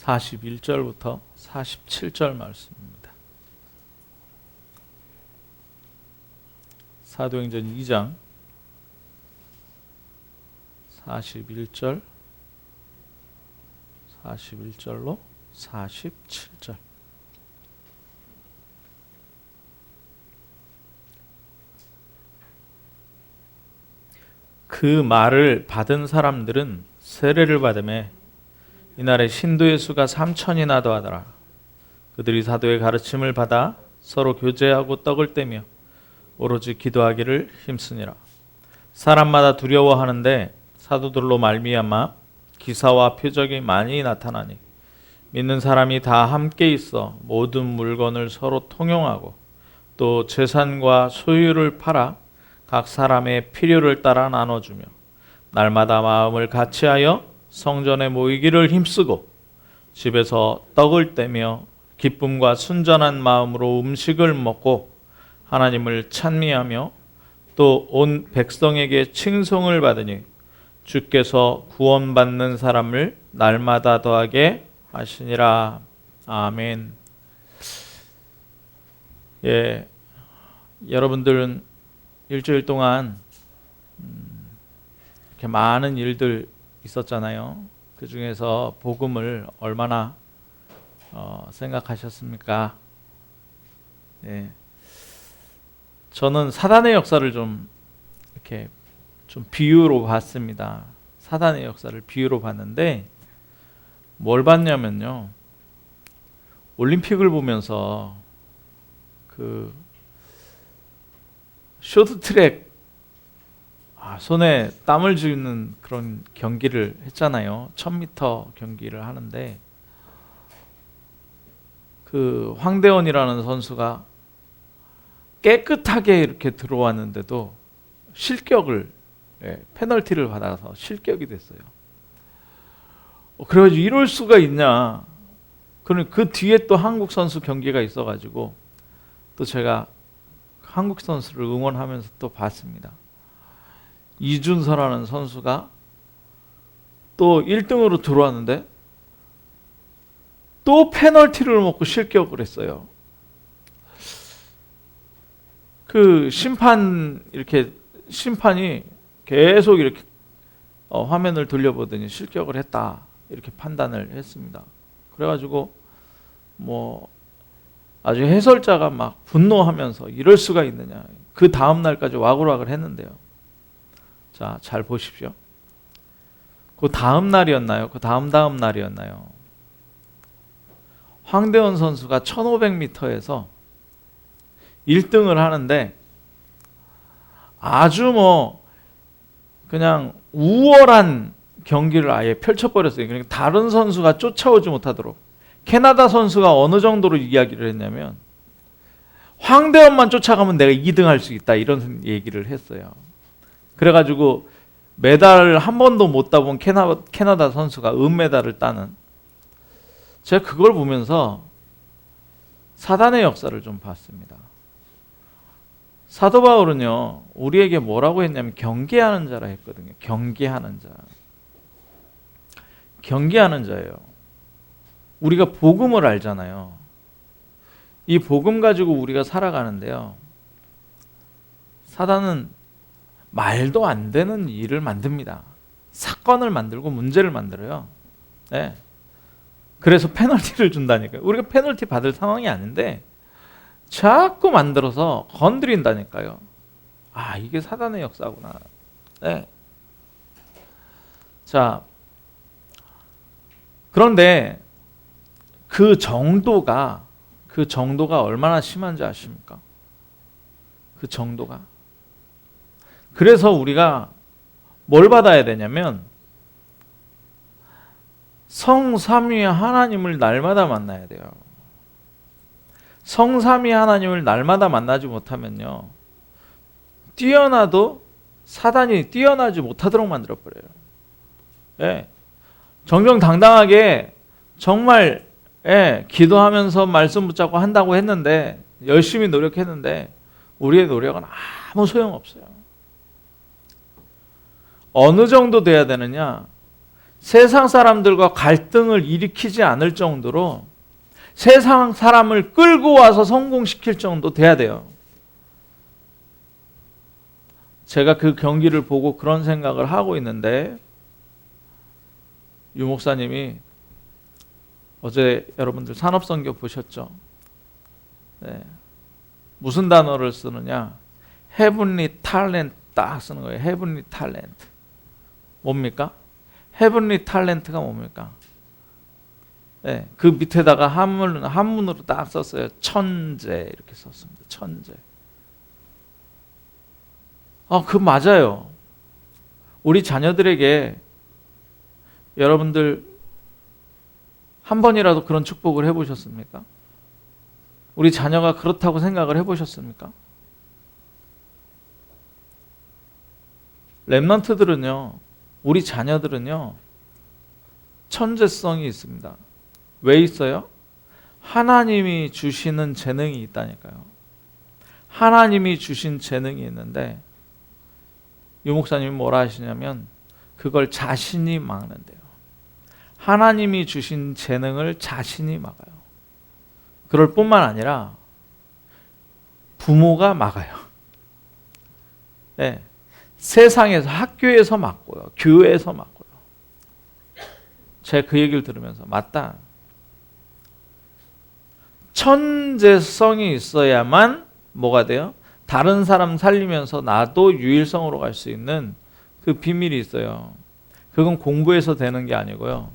41절부터 47절 말씀입니다. 사도행전 2장 41절로 47절. 그 말을 받은 사람들은 세례를 받으며 이날에 신도의 수가 3,000이나 더하더라. 그들이 사도의 가르침을 받아 서로 교제하고 떡을 떼며 오로지 기도하기를 힘쓰니라. 사람마다 두려워하는데 사도들로 말미암아 기사와 표적이 많이 나타나니 믿는 사람이 다 함께 있어 모든 물건을 서로 통용하고 또 재산과 소유를 팔아 각 사람의 필요를 따라 나눠주며 날마다 마음을 같이하여 성전에 모이기를 힘쓰고 집에서 떡을 떼며 기쁨과 순전한 마음으로 음식을 먹고 하나님을 찬미하며 또 온 백성에게 칭송을 받으니 주께서 구원받는 사람을 날마다 더하게 하시니라. 아멘. 예, 여러분들은 일주일 동안 이렇게 많은 일들 있었잖아요. 그 중에서 복음을 얼마나 생각하셨습니까? 예. 저는 사단의 역사를 좀 이렇게 좀 비유로 봤습니다. 사단의 역사를 비유로 봤는데 뭘 봤냐면요. 올림픽을 보면서 그 쇼트트랙 손에 땀을 쥐는 그런 경기를 했잖아요. 1000m 경기를 하는데 그 황대원이라는 선수가 깨끗하게 이렇게 들어왔는데도 실격을 페널티를 받아서 실격이 됐어요. 그래가지고 이럴 수가 있냐. 그 뒤에 또 한국 선수 경기가 있어가지고 또 제가 한국 선수를 응원하면서 또 봤습니다. 이준서라는 선수가 또 1등으로 들어왔는데 또 페널티를 먹고 실격을 했어요. 그 심판이 계속 이렇게 화면을 돌려보더니 실격을 했다 이렇게 판단을 했습니다. 그래가지고 뭐 아주 해설자가 막 분노하면서 이럴 수가 있느냐. 그 다음 날까지 와글와글 했는데요. 자, 잘 보십시오. 그 다음 날이었나요? 그 다음 날이었나요? 황대원 선수가 1500m에서 1등을 하는데 아주 그냥 우월한 경기를 아예 펼쳐버렸어요. 그러니까 다른 선수가 쫓아오지 못하도록. 캐나다 선수가 어느 정도로 이야기를 했냐면 황대원만 쫓아가면 내가 2등 할 수 있다 이런 얘기를 했어요. 그래가지고 메달을 한 번도 못 따본 캐나다 선수가 은메달을 따는, 제가 그걸 보면서 사단의 역사를 좀 봤습니다. 사도 바울은요 우리에게 뭐라고 했냐면 경계하는 자라 했거든요. 경계하는 자예요. 우리가 복음을 알잖아요. 이 복음 가지고 우리가 살아가는데요, 사단은 말도 안 되는 일을 만듭니다. 사건을 만들고 문제를 만들어요. 네. 그래서 페널티를 준다니까요. 우리가 페널티 받을 상황이 아닌데 자꾸 만들어서 건드린다니까요. 이게 사단의 역사구나. 네. 자, 그런데 그 정도가 얼마나 심한지 아십니까? 그 정도가. 그래서 우리가 뭘 받아야 되냐면 성삼위 하나님을 날마다 만나야 돼요. 성삼위 하나님을 날마다 만나지 못하면요, 뛰어나도 사단이 뛰어나지 못하도록 만들어버려요. 예. 정정당당하게 정말 기도하면서 말씀 붙잡고 한다고 했는데, 열심히 노력했는데 우리의 노력은 아무 소용없어요. 어느 정도 돼야 되느냐? 세상 사람들과 갈등을 일으키지 않을 정도로 세상 사람을 끌고 와서 성공시킬 정도 돼야 돼요. 제가 그 경기를 보고 그런 생각을 하고 있는데, 유 목사님이 어제 여러분들 산업선교 보셨죠? 네. 무슨 단어를 쓰느냐? 헤븐리 탤런트 딱 쓰는 거예요. 헤븐리 탤런트. 뭡니까? 헤븐리 탤런트가 뭡니까? 네. 그 밑에다가 한문으로 딱 썼어요. 천재 이렇게 썼습니다. 천재. 그 맞아요. 우리 자녀들에게 여러분들 한 번이라도 그런 축복을 해보셨습니까? 우리 자녀가 그렇다고 생각을 해보셨습니까? 렘넌트들은요, 우리 자녀들은요, 천재성이 있습니다. 왜 있어요? 하나님이 주시는 재능이 있다니까요. 하나님이 주신 재능이 있는데, 유 목사님이 뭐라 하시냐면 그걸 자신이 막는데요. 하나님이 주신 재능을 자신이 막아요. 그럴 뿐만 아니라 부모가 막아요. 네. 세상에서, 학교에서 막고요. 교회에서 막고요. 제가 그 얘기를 들으면서 맞다. 천재성이 있어야만 뭐가 돼요? 다른 사람 살리면서 나도 유일성으로 갈 수 있는 그 비밀이 있어요. 그건 공부해서 되는 게 아니고요.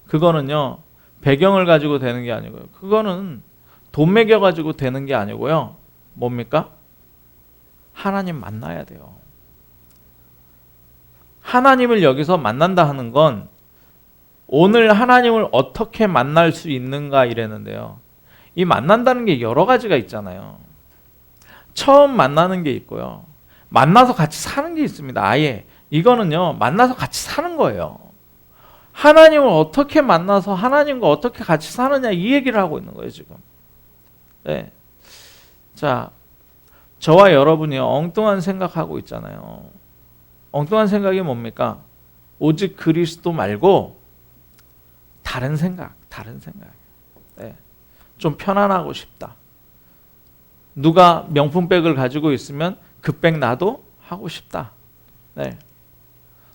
그거는요, 배경을 가지고 되는 게 아니고요. 그거는 돈 매겨 가지고 되는 게 아니고요. 뭡니까? 하나님 만나야 돼요. 하나님을 여기서 만난다 하는 건 오늘 하나님을 어떻게 만날 수 있는가 이랬는데요. 이 만난다는 게 여러 가지가 있잖아요. 처음 만나는 게 있고요. 만나서 같이 사는 게 있습니다. 아예 이거는요, 만나서 같이 사는 거예요. 하나님을 어떻게 만나서 하나님과 어떻게 같이 사느냐 이 얘기를 하고 있는 거예요 지금. 네. 자, 저와 여러분이 엉뚱한 생각하고 있잖아요. 엉뚱한 생각이 뭡니까? 오직 그리스도 말고 다른 생각. 네. 좀 편안하고 싶다. 누가 명품백을 가지고 있으면 그 백 나도 하고 싶다. 네.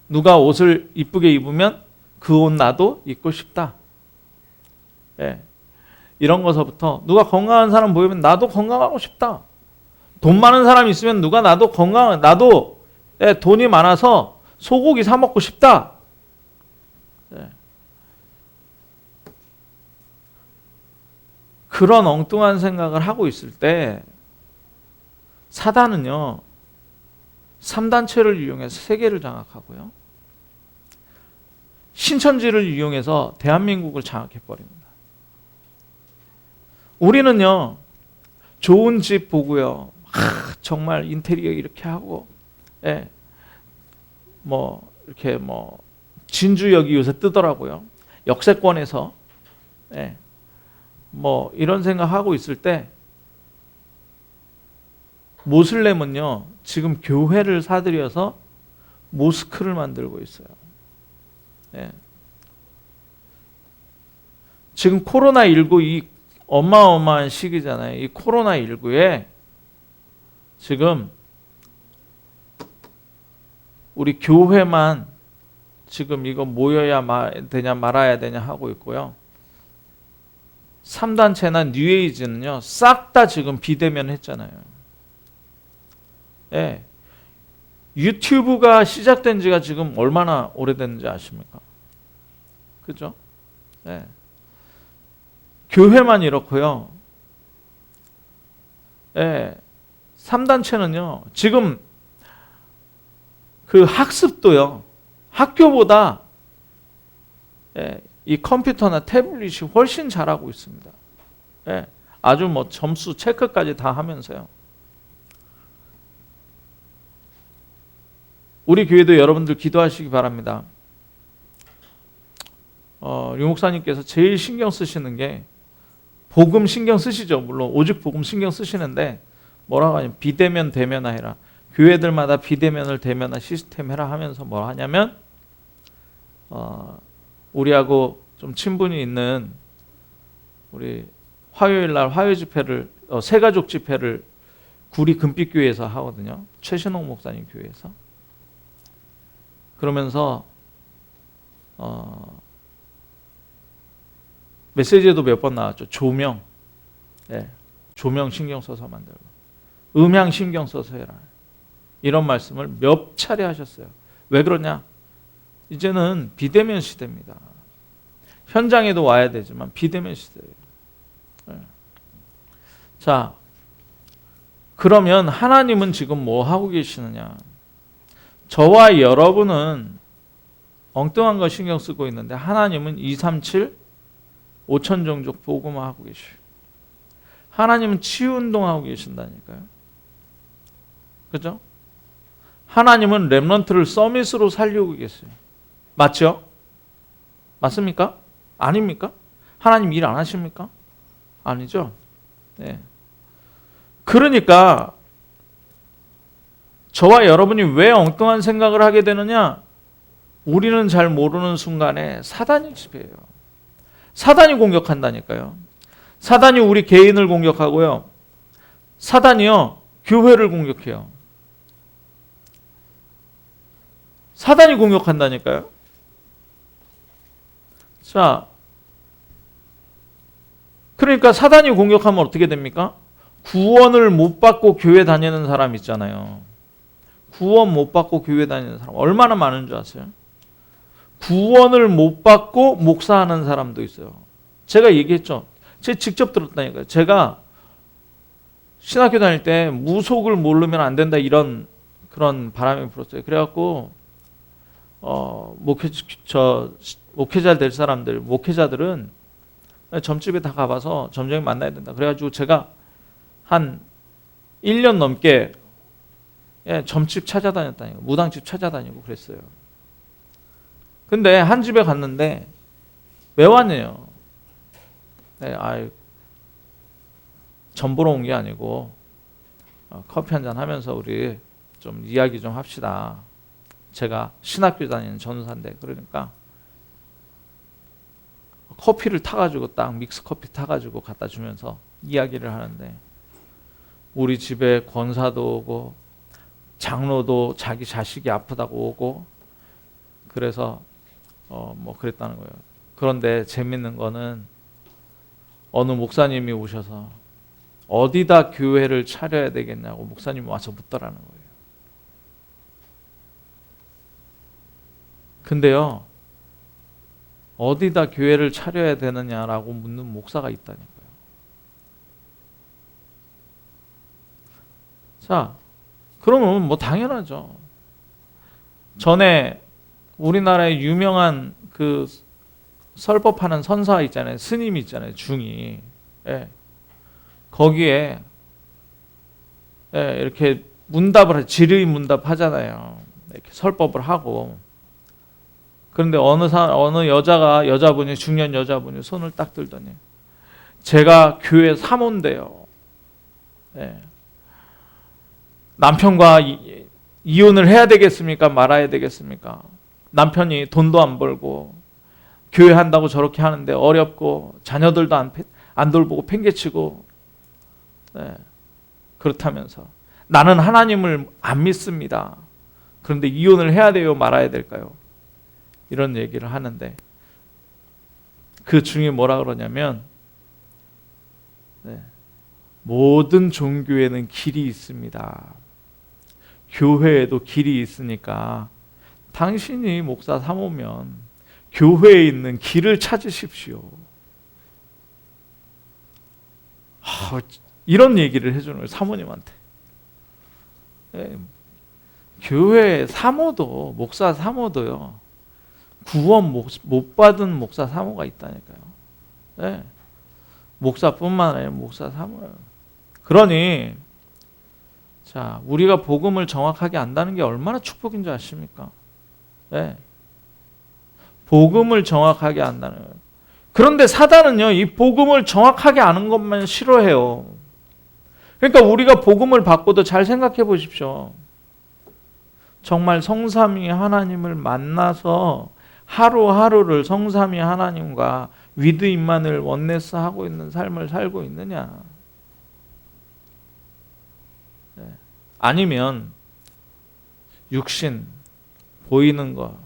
누가 옷을 이쁘게 입으면 그 옷 나도 입고 싶다. 네. 이런 것서부터 누가 건강한 사람 보이면 나도 건강하고 싶다. 돈 많은 사람 있으면 누가 나도 돈이 많아서 소고기 사 먹고 싶다. 네. 그런 엉뚱한 생각을 하고 있을 때 사단은요, 3단체를 이용해서 세계를 장악하고요, 신천지를 이용해서 대한민국을 장악해버립니다. 우리는요, 좋은 집 보고요, 정말 인테리어 이렇게 하고, 예, 이렇게 진주역이 요새 뜨더라고요. 역세권에서, 예, 이런 생각하고 있을 때, 모슬렘은요, 지금 교회를 사들여서 모스크를 만들고 있어요. 예. 지금 코로나19 이 어마어마한 시기잖아요. 이 코로나19에 지금 우리 교회만 지금 이거 모여야 되냐 말아야 되냐 하고 있고요. 3단체나 뉴에이지는요, 싹 다 지금 비대면 했잖아요. 예. 유튜브가 시작된 지가 지금 얼마나 오래됐는지 아십니까? 그죠? 예. 교회만 이렇고요. 예. 3단체는요, 지금 그 학습도요, 학교보다 예, 이 컴퓨터나 태블릿이 훨씬 잘하고 있습니다. 예. 아주 점수 체크까지 다 하면서요. 우리 교회도 여러분들 기도하시기 바랍니다. 유 목사님께서 제일 신경 쓰시는 게, 복음 신경 쓰시죠. 물론 오직 복음 신경 쓰시는데 뭐라고 하냐면 비대면 대면화해라. 교회들마다 비대면을 대면화 시스템 해라 하면서 뭐 하냐면 우리하고 좀 친분이 있는 우리 화요일 날 화요 집회를 새가족 집회를 구리 금빛교회에서 하거든요. 최신홍 목사님 교회에서. 그러면서 메시지에도 몇 번 나왔죠. 조명. 네, 조명 신경 써서 만들고 음향 신경 써서 해라. 이런 말씀을 몇 차례 하셨어요. 왜 그러냐? 이제는 비대면 시대입니다. 현장에도 와야 되지만 비대면 시대예요. 네. 자, 그러면 하나님은 지금 뭐 하고 계시느냐? 저와 여러분은 엉뚱한 거 신경 쓰고 있는데 하나님은 237 5천 종족 복음화하고 계셔요. 하나님은 치유운동하고 계신다니까요. 그죠? 하나님은 렘넌트를 서밋으로 살리고 계세요. 맞죠? 맞습니까? 아닙니까? 하나님 일 안 하십니까? 아니죠? 네. 그러니까 저와 여러분이 왜 엉뚱한 생각을 하게 되느냐? 우리는 잘 모르는 순간에 사단이 지배해요. 사단이 공격한다니까요. 사단이 우리 개인을 공격하고요. 사단이요, 교회를 공격해요. 사단이 공격한다니까요. 자, 그러니까 사단이 공격하면 어떻게 됩니까? 구원을 못 받고 교회 다니는 사람 있잖아요. 구원 못 받고 교회 다니는 사람 얼마나 많은 줄 아세요? 구원을 못 받고 목사하는 사람도 있어요. 제가 얘기했죠. 제가 직접 들었다니까요. 제가 신학교 다닐 때 무속을 모르면 안 된다 이런 그런 바람이 불었어요. 그래갖고 목회자 될 사람들, 목회자들은 점집에 다 가봐서 점쟁이 만나야 된다. 그래가지고 제가 한 1년 넘게 점집 찾아다녔다니까. 무당집 찾아다니고 그랬어요. 근데 한 집에 갔는데 매완이에요. 네, 전 보러 온 게 아니고 커피 한잔 하면서 우리 좀 이야기 좀 합시다. 제가 신학교 다니는 전사인데 그러니까 커피를 타가지고 딱 믹스 커피 타가지고 갖다 주면서 이야기를 하는데 우리 집에 권사도 오고 장로도 자기 자식이 아프다고 오고 그래서 뭐 그랬다는 거예요. 그런데 재밌는 거는 어느 목사님이 오셔서 어디다 교회를 차려야 되겠냐고 목사님이 와서 묻더라는 거예요. 근데요, 어디다 교회를 차려야 되느냐라고 묻는 목사가 있다니까요. 자, 그러면 뭐 당연하죠. 전에 우리나라의 유명한 그 설법하는 선사 있잖아요. 스님 있잖아요. 중이. 예. 거기에 이렇게 문답을 질의 문답 하잖아요. 이렇게 설법을 하고. 그런데 어느 여자분이 중년 여자분이 손을 딱 들더니 제가 교회 사모인데요. 예. 남편과 이혼을 해야 되겠습니까? 말아야 되겠습니까? 남편이 돈도 안 벌고 교회 한다고 저렇게 하는데 어렵고 자녀들도 안 돌보고 팽개치고 그렇다면서 나는 하나님을 안 믿습니다. 그런데 이혼을 해야 돼요? 말아야 될까요? 이런 얘기를 하는데 그 중에 뭐라 그러냐면 모든 종교에는 길이 있습니다. 교회에도 길이 있으니까 당신이 목사 사모면 교회에 있는 길을 찾으십시오. 이런 얘기를 해주는 거예요. 사모님한테. 교회 사모도 목사 사모도요. 구원 못 받은 목사 사모가 있다니까요. 목사뿐만 아니라 목사 사모예요. 그러니 자, 우리가 복음을 정확하게 안다는 게 얼마나 축복인 줄 아십니까? 복음을 정확하게 안다는 거예요. 그런데 사단은요, 이 복음을 정확하게 아는 것만 싫어해요. 그러니까 우리가 복음을 받고도 잘 생각해 보십시오. 정말 성삼위 하나님을 만나서 하루하루를 성삼위 하나님과 위드 임마누엘 원네스 하고 있는 삶을 살고 있느냐? 아니면 육신, 보이는 거,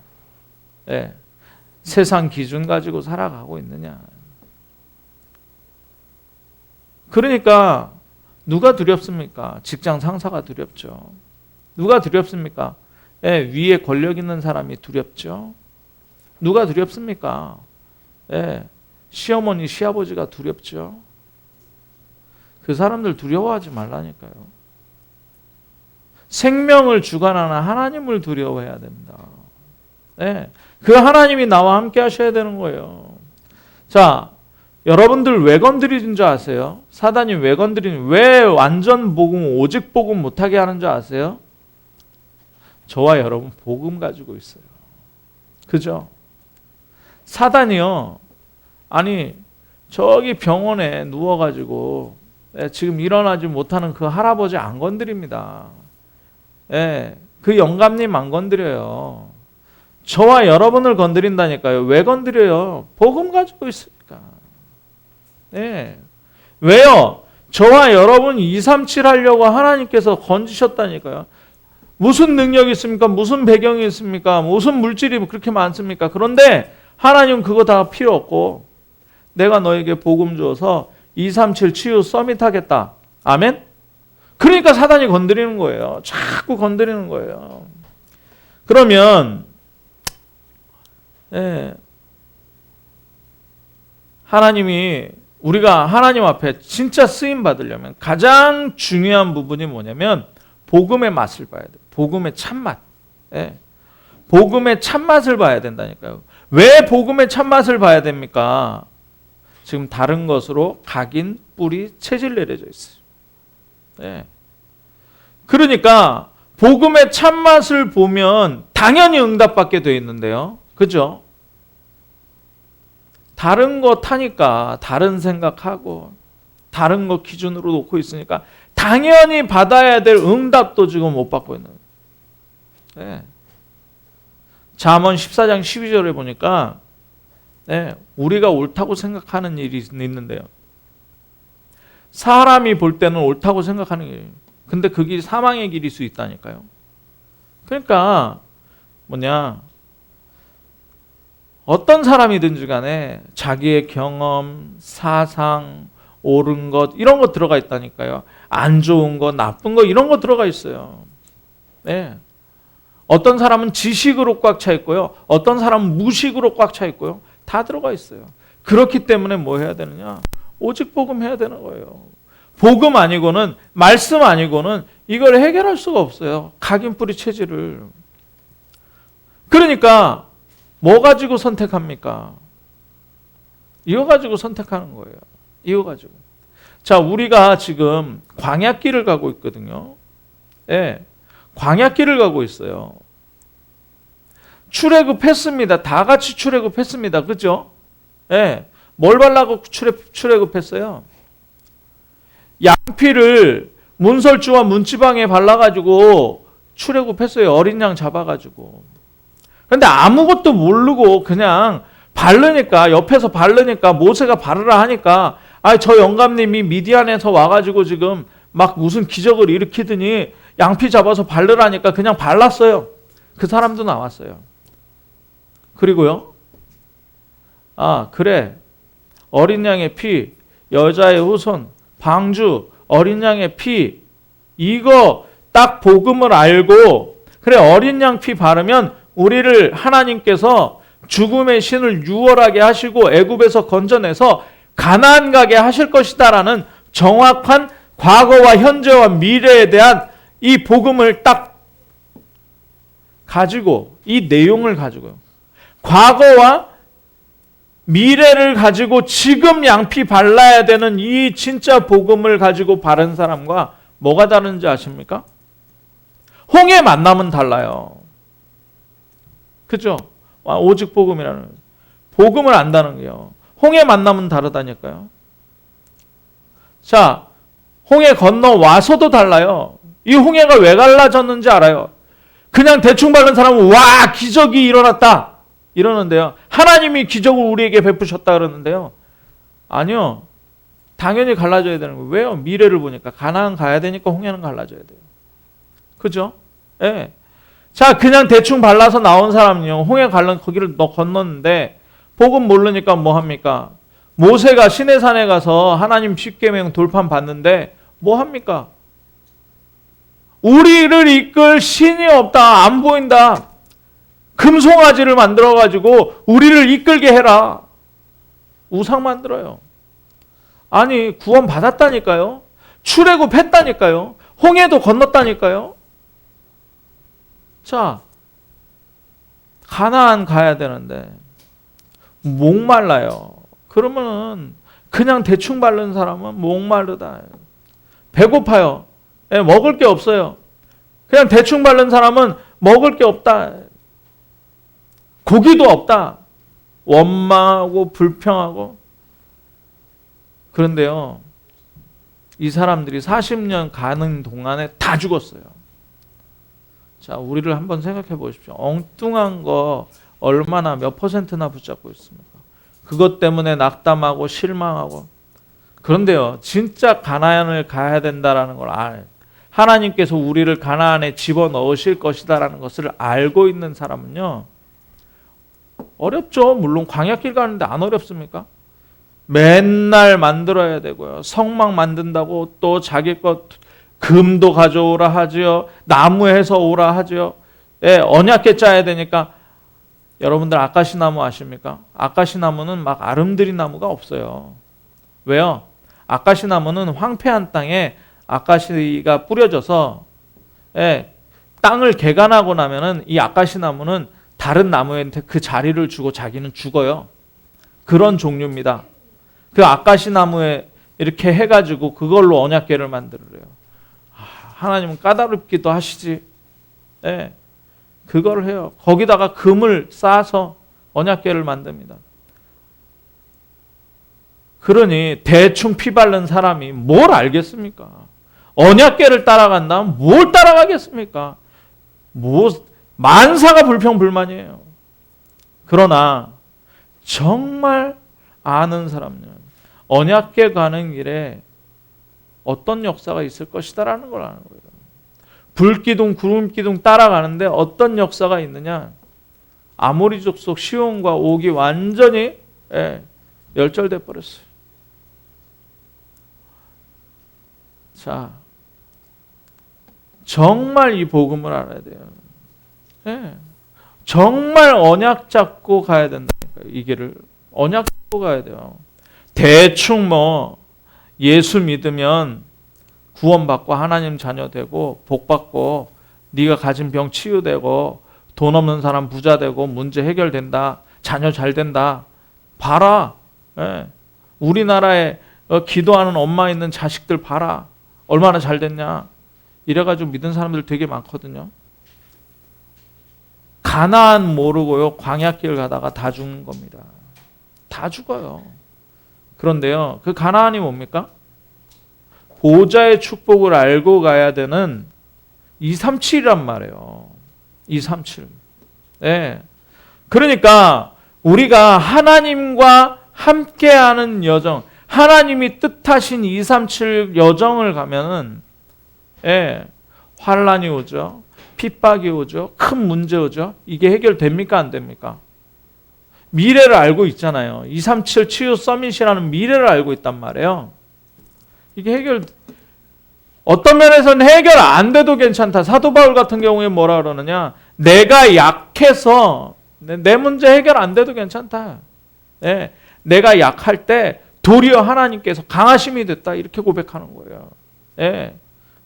세상 기준 가지고 살아가고 있느냐? 그러니까 누가 두렵습니까? 직장 상사가 두렵죠. 누가 두렵습니까? 위에 권력 있는 사람이 두렵죠. 누가 두렵습니까? 시어머니, 시아버지가 두렵죠. 그 사람들 두려워하지 말라니까요. 생명을 주관하는 하나님을 두려워해야 됩니다. 그 하나님이 나와 함께 하셔야 되는 거예요. 자, 여러분들 왜 건드리는 줄 아세요? 사단이 왜 건드리는, 왜 완전 복음, 오직 복음 못하게 하는 줄 아세요? 저와 여러분 복음 가지고 있어요. 그죠? 사단이요, 아니 저기 병원에 누워가지고 지금 일어나지 못하는 그 할아버지 안 건드립니다. 그 영감님 안 건드려요. 저와 여러분을 건드린다니까요. 왜 건드려요? 복음 가지고 있으니까. 왜요? 저와 여러분 237 하려고 하나님께서 건지셨다니까요. 무슨 능력이 있습니까? 무슨 배경이 있습니까? 무슨 물질이 그렇게 많습니까? 그런데 하나님 그거 다 필요 없고 내가 너에게 복음 줘서 237 치유 서밋 하겠다. 아멘? 그러니까 사단이 건드리는 거예요. 자꾸 건드리는 거예요. 그러면 하나님이, 우리가 하나님 앞에 진짜 쓰임 받으려면 가장 중요한 부분이 뭐냐면 복음의 맛을 봐야 돼요. 복음의 참맛. 복음의 참맛을 봐야 된다니까요. 왜 복음의 참맛을 봐야 됩니까? 지금 다른 것으로 각인, 뿌리, 체질 내려져 있어요. 그러니까 복음의 참맛을 보면 당연히 응답받게 되어 있는데요. 그죠? 다른 거 타니까, 다른 생각하고 다른 거 기준으로 놓고 있으니까 당연히 받아야 될 응답도 지금 못 받고 있는 거예요. 잠언 14장 12절에 보니까 우리가 옳다고 생각하는 일이 있는데요. 사람이 볼 때는 옳다고 생각하는 길이에요. 근데 그 길이 사망의 길일 수 있다니까요. 그러니까 어떤 사람이든지 간에 자기의 경험, 사상, 옳은 것 이런 거 들어가 있다니까요. 안 좋은 거, 나쁜 거 이런 거 들어가 있어요. 어떤 사람은 지식으로 꽉 차 있고요. 어떤 사람은 무식으로 꽉 차 있고요. 다 들어가 있어요. 그렇기 때문에 뭐 해야 되느냐? 오직 복음 해야 되는 거예요. 복음 아니고는, 말씀 아니고는 이걸 해결할 수가 없어요. 각인, 뿌리, 체질을. 그러니까 뭐 가지고 선택합니까? 이거 가지고 선택하는 거예요. 이거 가지고. 자, 우리가 지금 광야길을 가고 있거든요. 광야길을 가고 있어요. 출애굽했습니다. 다 같이 출애굽했습니다. 그죠? 뭘 발라고 출애굽했어요? 양피를 문설주와 문지방에 발라가지고 출애굽했어요. 어린 양 잡아가지고. 근데 아무것도 모르고 그냥 바르니까, 옆에서 바르니까, 모세가 바르라 하니까, 저 영감님이 미디안에서 와가지고 지금 막 무슨 기적을 일으키더니 양피 잡아서 바르라니까 그냥 발랐어요. 그 사람도 나왔어요. 그리고요, 그래, 어린 양의 피, 여자의 후손, 방주, 어린 양의 피, 이거 딱 복음을 알고, 그래, 어린 양 피 바르면 우리를 하나님께서 죽음의 신을 유월하게 하시고 애굽에서 건져내서 가나안 가게 하실 것이다라는 정확한 과거와 현재와 미래에 대한 이 복음을 딱 가지고, 이 내용을 가지고요, 과거와 미래를 가지고 지금 양피 발라야 되는 이 진짜 복음을 가지고 바른 사람과 뭐가 다른지 아십니까? 홍해 만남은 달라요. 그죠? 오직 복음이라는, 복음을 안다는 거예요. 홍해 만남은 다르다니까요. 자, 홍해 건너와서도 달라요. 이 홍해가 왜 갈라졌는지 알아요? 그냥 대충 바른 사람은 와, 기적이 일어났다 이러는데요. 하나님이 기적을 우리에게 베푸셨다 그러는데요. 아니요. 당연히 갈라져야 되는 거예요. 왜요? 미래를 보니까 가나안 가야 되니까 홍해는 갈라져야 돼요. 그죠? 예. 자, 그냥 대충 발라서 나온 사람은요. 홍해 거기를 건넜는데 복음 모르니까 뭐 합니까? 모세가 시내산에 가서 하나님 십계명 돌판 받는데 뭐 합니까? 우리를 이끌 신이 없다. 안 보인다. 금송아지를 만들어가지고 우리를 이끌게 해라. 우상 만들어요. 아니, 구원 받았다니까요. 출애굽했다니까요. 홍해도 건넜다니까요. 자, 가나안 가야 되는데 목말라요. 그러면은 그냥 대충 바른 사람은 목마르다. 배고파요. 예, 먹을 게 없어요. 그냥 대충 바른 사람은 먹을 게 없다. 고기도 없다. 원망하고 불평하고. 그런데요, 이 사람들이 40년 가는 동안에 다 죽었어요. 자, 우리를 한번 생각해 보십시오. 엉뚱한 거 얼마나 몇 퍼센트나 붙잡고 있습니까? 그것 때문에 낙담하고 실망하고. 그런데요, 진짜 가나안을 가야 된다라는 걸 하나님께서 우리를 가나안에 집어넣으실 것이다라는 것을 알고 있는 사람은요, 어렵죠. 물론 광야길 가는데 안 어렵습니까? 맨날 만들어야 되고요. 성막 만든다고 또 자기 것 금도 가져오라 하지요. 나무에서 오라 하지요. 예, 언약궤 짜야 되니까. 여러분들 아카시나무 아십니까? 아카시나무는 막 아름드리 나무가 없어요. 왜요? 아카시나무는 황폐한 땅에 아카시가 뿌려져서, 예, 땅을 개간하고 나면은 이 아카시나무는 다른 나무한테 그 자리를 주고 자기는 죽어요. 그런 종류입니다. 그 아카시나무에 이렇게 해가지고 그걸로 언약궤를 만들어요. 하나님은 까다롭기도 하시지. 예, 그걸 해요. 거기다가 금을 쌓아서 언약궤를 만듭니다. 그러니 대충 피 바른 사람이 뭘 알겠습니까? 언약궤를 따라간다면 뭘 따라가겠습니까? 만사가 불평불만이에요. 그러나 정말 아는 사람은 언약궤 가는 길에 어떤 역사가 있을 것이다라는 걸 아는 거예요. 불기둥, 구름기둥 따라가는데 어떤 역사가 있느냐? 아모리 족속 시온과 옥이 완전히 멸절돼 버렸어요. 자, 정말 이 복음을 알아야 돼요. 예. 정말 언약 잡고 가야 된다니까요. 이 길을 언약 잡고 가야 돼요. 대충 뭐 예수 믿으면 구원받고 하나님 자녀 되고 복 받고 네가 가진 병 치유되고 돈 없는 사람 부자 되고 문제 해결된다. 자녀 잘 된다. 봐라. 예. 우리나라에 기도하는 엄마 있는 자식들 봐라. 얼마나 잘 됐냐. 이래가지고 믿은 사람들 되게 많거든요. 가나안 모르고요. 광야길 가다가 다 죽는 겁니다. 다 죽어요. 그런데요. 그 가나안이 뭡니까? 보좌의 축복을 알고 가야 되는 237이란 말이에요. 237. 네. 그러니까 우리가 하나님과 함께하는 여정, 하나님이 뜻하신 237 여정을 가면은, 예, 환란이 오죠. 핍박이 오죠. 큰 문제 오죠. 이게 해결됩니까? 안 됩니까? 미래를 알고 있잖아요. 237 치유 서밋이라는 미래를 알고 있단 말이에요. 이게 어떤 면에서는 해결 안 돼도 괜찮다. 사도 바울 같은 경우에 뭐라 그러느냐? 내가 약해서 내 문제 해결 안 돼도 괜찮다. 예, 내가 약할 때 도리어 하나님께서 강하심이 됐다. 이렇게 고백하는 거예요. 예,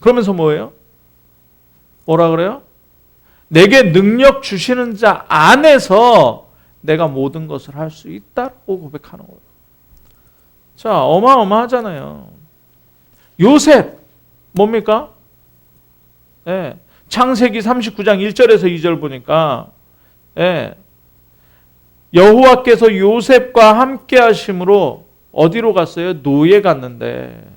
그러면서 뭐예요? 뭐라 그래요? 내게 능력 주시는 자 안에서 내가 모든 것을 할 수 있다고 고백하는 거예요. 자, 어마어마하잖아요. 요셉 뭡니까? 예, 창세기 39장 1절에서 2절 보니까, 예, 여호와께서 요셉과 함께 하심으로 어디로 갔어요? 노예 갔는데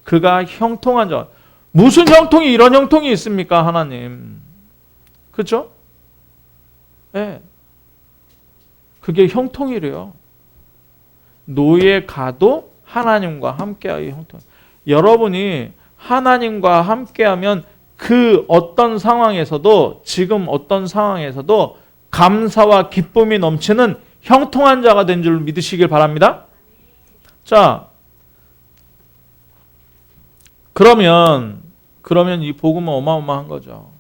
그가 형통한 자. 무슨 형통이 이런 형통이 있습니까? 하나님. 그렇죠? 예. 그게 형통이래요. 노예 가도 하나님과 함께하기 형통. 여러분이 하나님과 함께하면 그 어떤 상황에서도, 지금 어떤 상황에서도 감사와 기쁨이 넘치는 형통한 자가 된 줄 믿으시길 바랍니다. 자, 그러면 이 복음은 어마어마한 거죠.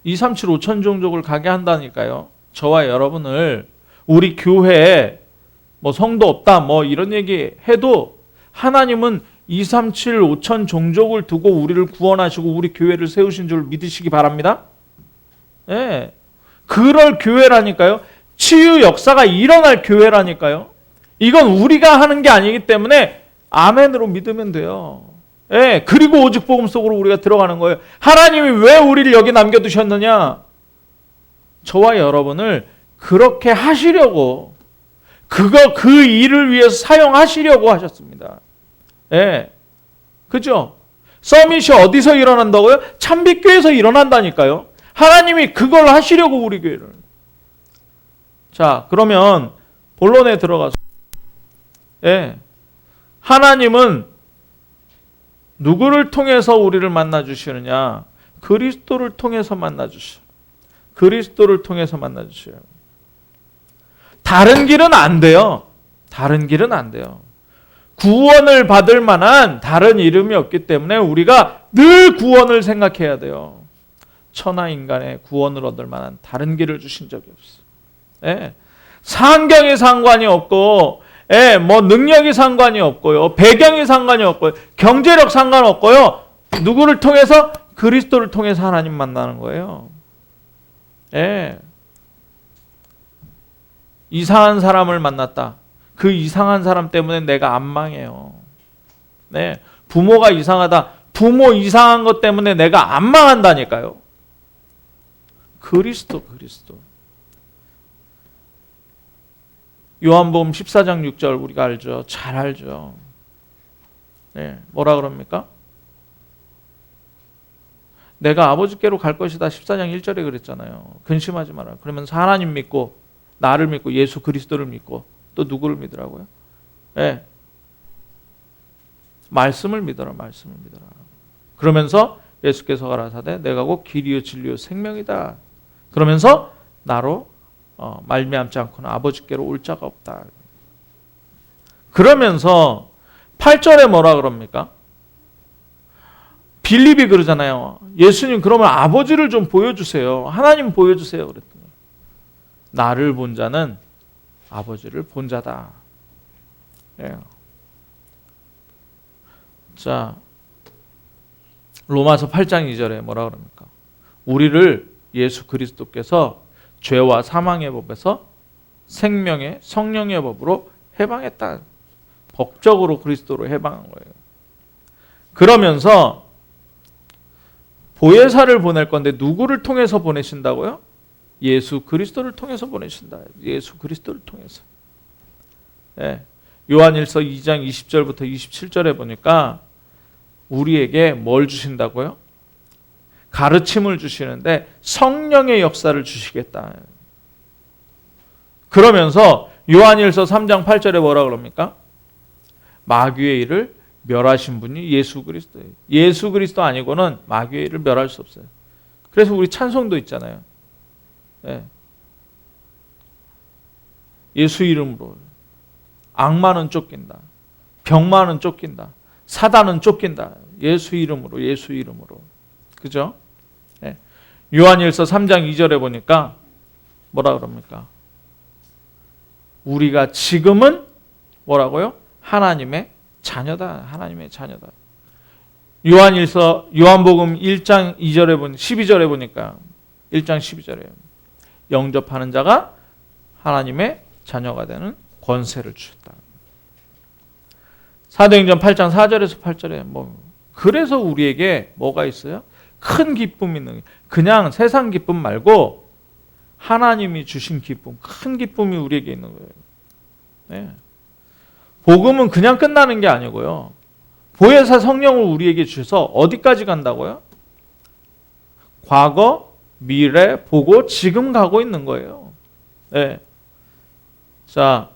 237 5천 종족을 가게 한다니까요. 저와 여러분을 우리 교회에 뭐 성도 없다 뭐 이런 얘기 해도 하나님은 237 5천 종족을 두고 우리를 구원하시고 우리 교회를 세우신 줄 믿으시기 바랍니다. 예. 그럴 교회라니까요. 치유 역사가 일어날 교회라니까요. 이건 우리가 하는 게 아니기 때문에 아멘으로 믿으면 돼요. 예. 그리고 오직 복음 속으로 우리가 들어가는 거예요. 하나님이 왜 우리를 여기 남겨두셨느냐? 저와 여러분을 그렇게 하시려고, 그 일을 위해서 사용하시려고 하셨습니다. 예. 그죠? 서밋이 어디서 일어난다고요? 참빛교회에서 일어난다니까요. 하나님이 그걸 하시려고 우리 교회를. 자, 그러면 본론에 들어가서, 예. 하나님은 누구를 통해서 우리를 만나 주시느냐? 그리스도를 통해서 만나 주셔요. 그리스도를 통해서 만나 주셔요. 다른 길은 안 돼요. 다른 길은 안 돼요. 구원을 받을 만한 다른 이름이 없기 때문에 우리가 늘 구원을 생각해야 돼요. 천하 인간의 구원을 얻을 만한 다른 길을 주신 적이 없어요. 예. 상경이 상관이 없고, 예, 뭐 능력이 상관이 없고요. 배경이 상관이 없고요. 경제력 상관없고요. 누구를 통해서? 그리스도를 통해서 하나님 만나는 거예요. 예. 이상한 사람을 만났다. 그 이상한 사람 때문에 내가 안 망해요. 네. 부모가 이상하다. 부모 이상한 것 때문에 내가 안 망한다니까요. 그리스도. 요한복음 14장 6절 우리가 알죠. 잘 알죠. 네. 뭐라 그럽니까? 내가 아버지께로 갈 것이다. 14장 1절에 그랬잖아요. 근심하지 마라. 그러면서 하나님 믿고, 나를 믿고, 예수 그리스도를 믿고, 또 누구를 믿으라고요? 네. 말씀을 믿어라. 그러면서 예수께서 가라사대 내가 곧 길이요 진리요 생명이다. 그러면서 나로 말미암지 않고는 아버지께로 올 자가 없다. 그러면서 8절에 뭐라 그럽니까? 빌립이 그러잖아요. 예수님 그러면 아버지를 좀 보여주세요. 하나님 보여주세요. 그랬더니 나를 본 자는 아버지를 본 자다. 예. 자, 로마서 8장 2절에 뭐라 그럽니까? 우리를 예수 그리스도께서 죄와 사망의 법에서 생명의 성령의 법으로 해방했다. 법적으로 그리스도로 해방한 거예요. 그러면서 보혜사를 보낼 건데 누구를 통해서 보내신다고요? 예수 그리스도를 통해서 보내신다. 예수 그리스도를 통해서. 네. 요한일서 2장 20절부터 27절에 보니까 우리에게 뭘 주신다고요? 가르침을 주시는데 성령의 역사를 주시겠다. 그러면서 요한일서 3장 8절에 뭐라 그럽니까? 마귀의 일을 멸하신 분이 예수 그리스도예요. 예수 그리스도 아니고는 마귀의 일을 멸할 수 없어요. 그래서 우리 찬송도 있잖아요. 네. 예수 이름으로 악마는 쫓긴다. 병마는 쫓긴다. 사단은 쫓긴다. 예수 이름으로. 그죠? 네. 요한일서 3장 2절에 보니까 뭐라 그럽니까? 우리가 지금은 뭐라고요? 하나님의 자녀다. 요한복음 1장 2절에 12절에 보니까 1장 12절에 영접하는 자가 하나님의 자녀가 되는 권세를 주셨다. 사도행전 8장 4절에서 8절에 그래서 우리에게 뭐가 있어요? 큰 기쁨이 있는 게 그냥 세상 기쁨 말고 하나님이 주신 기쁨, 큰 기쁨이 우리에게 있는 거예요. 네. 복음은 그냥 끝나는 게 아니고요. 보혜사 성령을 우리에게 주셔서 어디까지 간다고요? 과거, 미래, 보고 지금 가고 있는 거예요. 네. 자,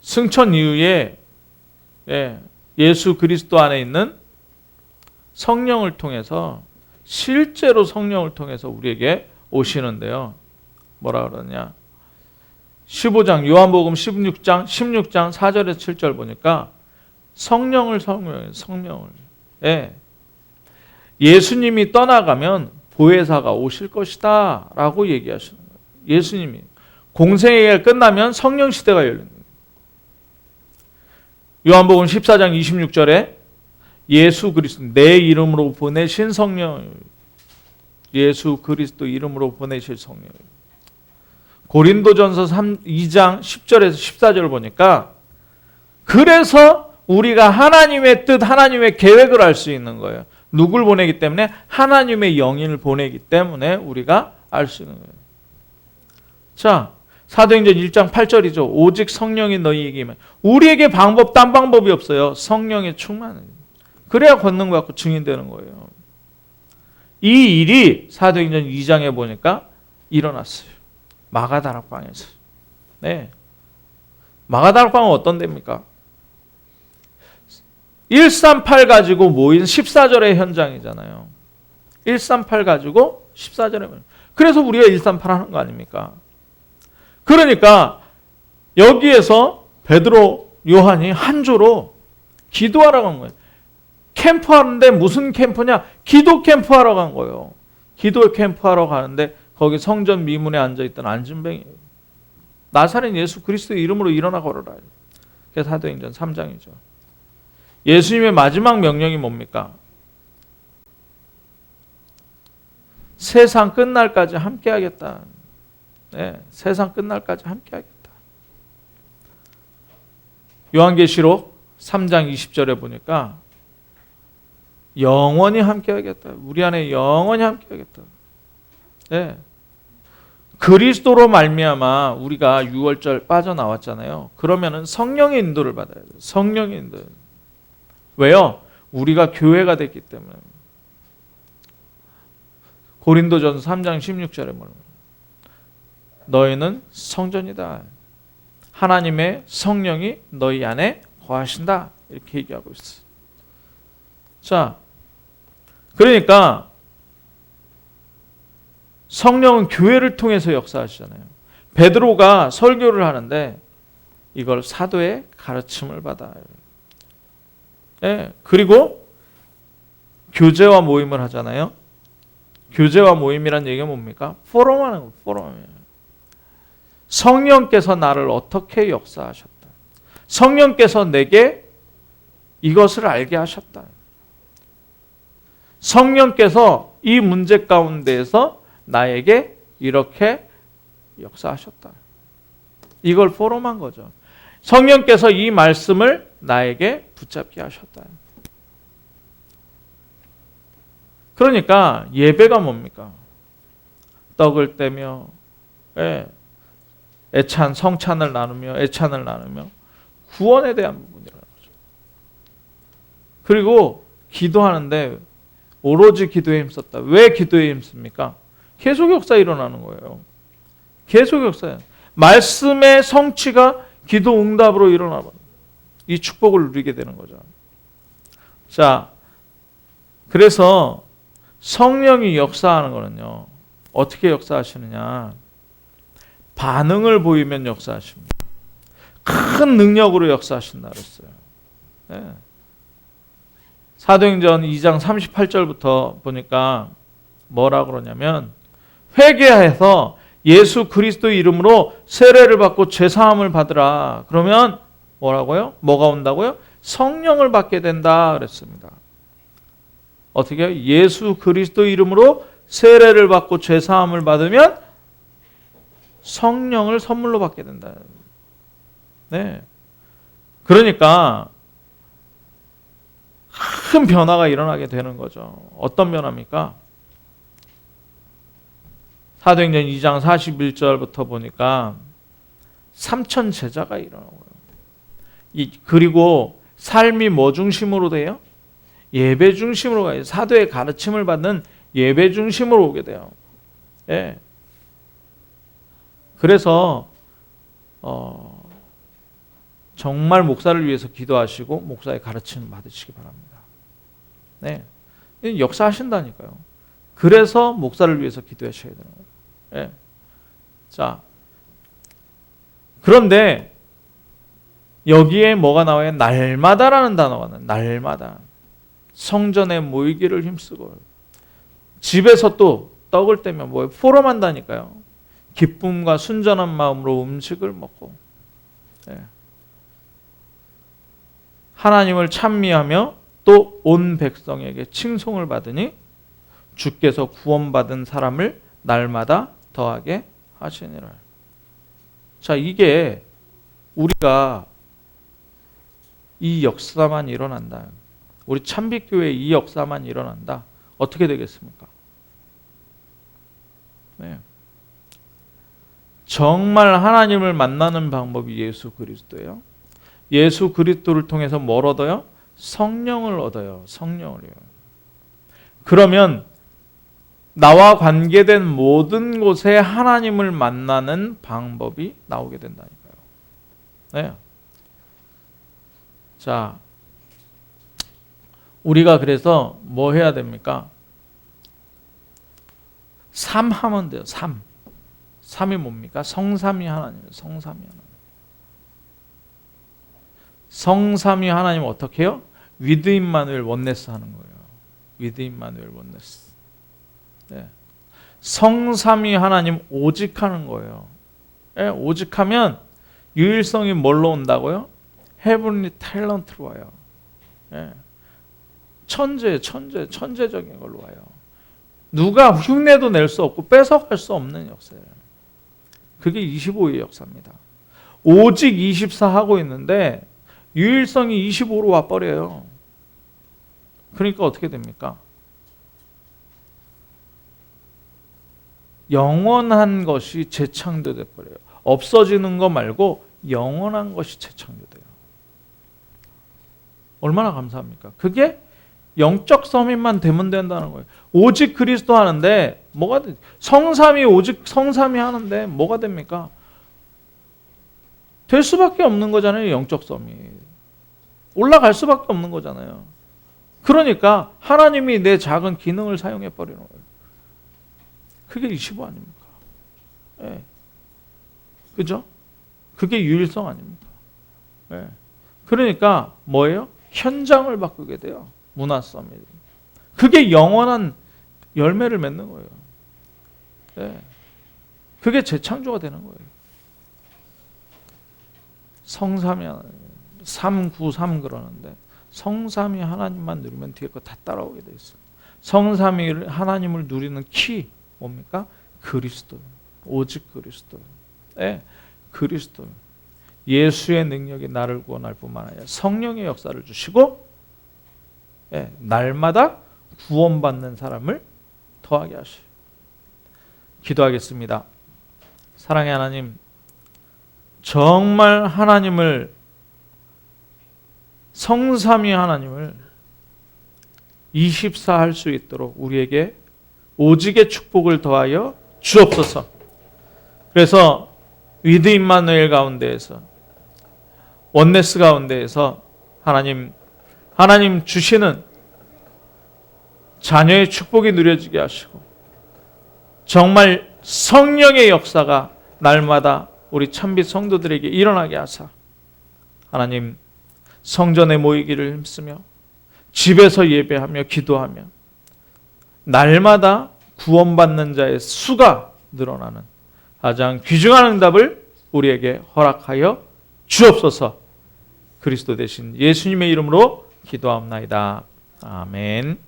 승천 이후에 예수 그리스도 안에 있는 성령을 통해서 실제로 성령을 통해서 우리에게 오시는데요. 뭐라 그러냐? 15장 요한복음 16장 4절에서 7절 보니까 성령을 예수님이 떠나가면 보혜사가 오실 것이다 라고 얘기하시는 거예요. 예수님이 공생애가 끝나면 성령 시대가 열리는 거예요. 요한복음 14장 26절에 예수 그리스도 내 이름으로 보내신 성령, 예수 그리스도 이름으로 보내실 성령. 고린도전서 2장 10절에서 14절을 보니까 그래서 우리가 하나님의 뜻, 하나님의 계획을 알 수 있는 거예요. 누굴 보내기 때문에? 하나님의 영인을 보내기 때문에 우리가 알 수 있는 거예요. 자, 사도행전 1장 8절이죠. 오직 성령이 너희에게 임하여. 우리에게 딴 방법이 없어요. 성령의 충만은. 그래야 걷는 것 같고 증인되는 거예요. 이 일이 사도행전 2장에 보니까 일어났어요. 마가다락방에서. 네. 마가다락방은 어떤 데입니까? 138 가지고 모인 14절의 현장이잖아요. 138 가지고 14절에 모인. 그래서 우리가 138 하는 거 아닙니까? 그러니까 여기에서 베드로, 요한이 한 조로 기도하러 간 거예요. 캠프하는데 무슨 캠프냐? 기도 캠프하러 간 거예요. 기도 캠프하러 가는데 거기 성전 미문에 앉아있던 안진뱅이에요. 나사렛 예수 그리스도의 이름으로 일어나 걸어라. 그게 사도행전 3장이죠. 예수님의 마지막 명령이 뭡니까? 세상 끝날까지 함께하겠다. 네, 세상 끝날까지 함께하겠다. 요한계시록 3장 20절에 보니까 영원히 함께하겠다. 우리 안에 영원히 함께하겠다. 네. 그리스도로 말미암아 우리가 6월절 빠져나왔잖아요. 그러면은 성령의 인도를 받아야 돼요. 성령의 인도. 왜요? 우리가 교회가 됐기 때문에. 고린도전서 3장 16절에 뭐랍니까? 너희는 성전이다. 하나님의 성령이 너희 안에 거하신다. 이렇게 얘기하고 있어요. 자, 그러니까 성령은 교회를 통해서 역사하시잖아요. 베드로가 설교를 하는데 이걸 사도의 가르침을 받아요. 예, 그리고 교제와 모임을 하잖아요. 교제와 모임이란 얘기가 뭡니까? 포럼하는 거, 포럼이에요. 성령께서 나를 어떻게 역사하셨다. 성령께서 내게 이것을 알게 하셨다. 성령께서 이 문제 가운데에서 나에게 이렇게 역사하셨다. 이걸 포럼한 거죠. 성령께서 이 말씀을 나에게 붙잡게 하셨다. 그러니까 예배가 뭡니까? 떡을 떼며 애찬, 성찬을 나누며 애찬을 나누며 구원에 대한 부분이라는 거죠. 그리고 기도하는데 오로지 기도에 힘썼다. 왜 기도에 힘씁니까? 계속 역사 일어나는 거예요. 계속 역사예요. 말씀의 성취가 기도 응답으로 일어나고 이 축복을 누리게 되는 거죠. 자, 그래서 성령이 역사하는 거는요. 어떻게 역사하시느냐? 반응을 보이면 역사하십니다. 큰 능력으로 역사하신다 그랬어요. 네. 사도행전 2장 38절부터 보니까 뭐라 그러냐면 회개해서 예수 그리스도 이름으로 세례를 받고 죄사함을 받으라. 그러면 뭐라고요? 뭐가 온다고요? 성령을 받게 된다 그랬습니다. 어떻게 해요? 예수 그리스도 이름으로 세례를 받고 죄사함을 받으면 성령을 선물로 받게 된다. 네. 그러니까 큰 변화가 일어나게 되는 거죠. 어떤 변화입니까? 사도행전 2장 41절부터 보니까 3천 제자가 일어나고요. 그리고 삶이 뭐 중심으로 돼요? 예배 중심으로 가요. 사도의 가르침을 받는 예배 중심으로 오게 돼요. 예. 그래서 정말 목사를 위해서 기도하시고 목사의 가르침을 받으시기 바랍니다. 네, 역사하신다니까요. 그래서 목사를 위해서 기도하셔야 되는 거예요. 네. 자, 그런데 여기에 뭐가 나와요? 날마다라는 단어가 나와요. 날마다. 성전에 모이기를 힘쓰고 집에서 또 떡을 떼면 뭐예요? 포럼한다니까요. 기쁨과 순전한 마음으로 음식을 먹고 하나님을 찬미하며 또 온 백성에게 칭송을 받으니 주께서 구원받은 사람을 날마다 더하게 하시니라. 자, 이게 우리가 이 역사만 일어난다. 우리 참빛교회 이 역사만 일어난다. 어떻게 되겠습니까? 네. 정말 하나님을 만나는 방법이 예수 그리스도예요. 예수 그리스도를 통해서 뭘 얻어요? 성령을 얻어요. 성령을요. 그러면 나와 관계된 모든 곳에 하나님을 만나는 방법이 나오게 된다니까요. 네. 자, 우리가 그래서 뭐 해야 됩니까? 삼하면 돼요. 삼이 뭡니까? 성삼위 하나님이에요. 성삼위 하나님. 성삼위 하나님 어떻게 해요? 위드 임마누엘 원네스 하는 거예요. 위드 임마누엘 원네스. 네. 성삼위 하나님 오직 하는 거예요. 네, 오직 하면 유일성이 뭘로 온다고요? 헤븐리 탤런트로 와요. 네. 천재적인 걸로 와요. 누가 흉내도 낼 수 없고 뺏어갈 수 없는 역사예요. 그게 25의 역사입니다. 오직 24 하고 있는데 유일성이 25로 와버려요. 그러니까 어떻게 됩니까? 영원한 것이 재창조돼 버려요. 없어지는 거 말고 영원한 것이 재창조돼요. 얼마나 감사합니까? 그게 영적 서밋만 되면 된다는 거예요. 오직 그리스도 하는데 뭐가 돼? 성삼위 오직 성삼위 하는데 뭐가 됩니까? 될 수밖에 없는 거잖아요. 영적 서밋. 올라갈 수밖에 없는 거잖아요. 그러니까 하나님이 내 작은 기능을 사용해 버리는 거예요. 그게 25 아닙니까? 네. 그죠? 그게 유일성 아닙니까? 네. 그러니까 뭐예요? 현장을 바꾸게 돼요. 문화 서밋. 그게 영원한 열매를 맺는 거예요. 네. 그게 재창조가 되는 거예요. 성삼위 하나님, 393 그러는데 성삼위 하나님만 누리면 뒤에 거 다 따라오게 돼 있어요. 성삼위 하나님을 누리는 키 뭡니까? 그리스도. 오직 그리스도. 네. 그리스도. 예수의 능력이 나를 구원할 뿐만 아니라 성령의 역사를 주시고 예, 날마다 구원받는 사람을 더하게 하시오. 기도하겠습니다. 사랑의 하나님, 정말 하나님을 성삼위 하나님을 24 할 수 있도록 우리에게 오직의 축복을 더하여 주옵소서. 그래서 위드 임마누엘 가운데에서 원네스 가운데에서 하나님 주시는 자녀의 축복이 누려지게 하시고 정말 성령의 역사가 날마다 우리 참빛 성도들에게 일어나게 하사 하나님 성전에 모이기를 힘쓰며 집에서 예배하며 기도하며 날마다 구원받는 자의 수가 늘어나는 가장 귀중한 응답을 우리에게 허락하여 주옵소서. 그리스도 대신 예수님의 이름으로 기도합나이다. 아멘.